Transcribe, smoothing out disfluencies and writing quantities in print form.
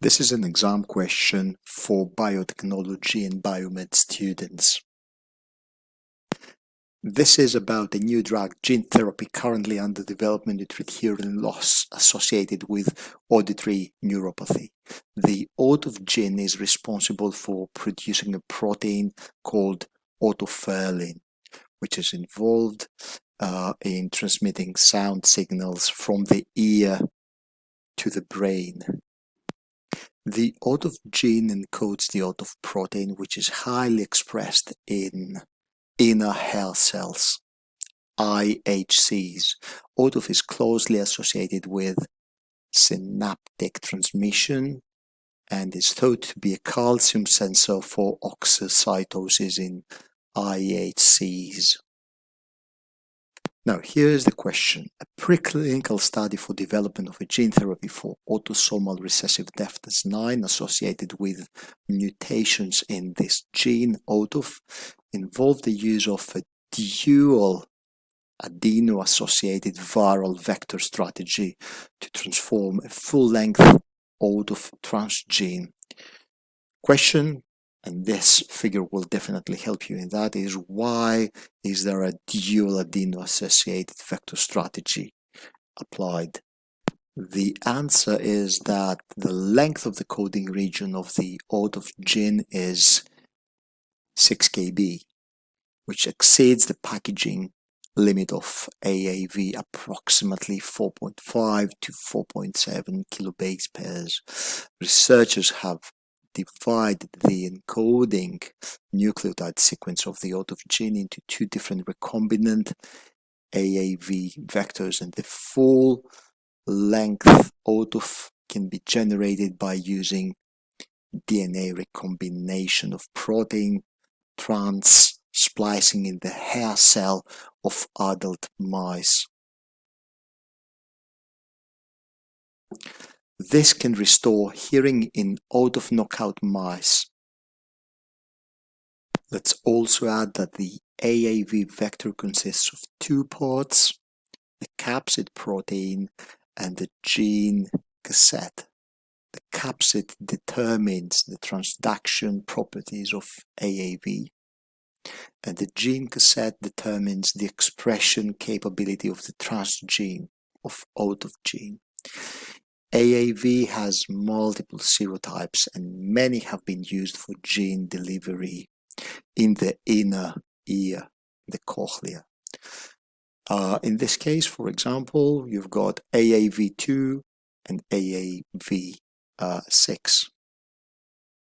This is an exam question for biotechnology and biomed students. This is about a new drug, gene therapy, currently under development to treat hearing loss associated with auditory neuropathy. The OTOF gene is responsible for producing a protein called otoferlin, which is involved in transmitting sound signals from the ear to the brain. The OTOF gene encodes the OTOF protein, which is highly expressed in inner hair cells, IHCs. OTOF is closely associated with synaptic transmission and is thought to be a calcium sensor for oxycytosis in IHCs. Now, here's the question. A preclinical study for development of a gene therapy for autosomal recessive deafness 9 associated with mutations in this gene, OTOF, involved the use of a dual adeno-associated viral vector strategy to transform a full-length OTOF transgene. Question, and this figure will definitely help you in that, is why is there a dual adeno-associated vector strategy applied? The answer is that the length of the coding region of the OTOF gene is 6 kb, which exceeds the packaging limit of AAV approximately 4.5 to 4.7 kilobase pairs. Researchers have divided the encoding nucleotide sequence of the OTOF gene into two different recombinant AAV vectors, and the full length OTOF can be generated by using DNA recombination of protein trans-splicing in the hair cell of adult mice. This can restore hearing in OTOF knockout mice. Let's also add that the AAV vector consists of two parts, the capsid protein and the gene cassette. The capsid determines the transduction properties of AAV, and the gene cassette determines the expression capability of the transgene of OTOF gene. AAV has multiple serotypes, and many have been used for gene delivery in the inner ear, the cochlea. In this case, for example, you've got AAV2 and AAV6.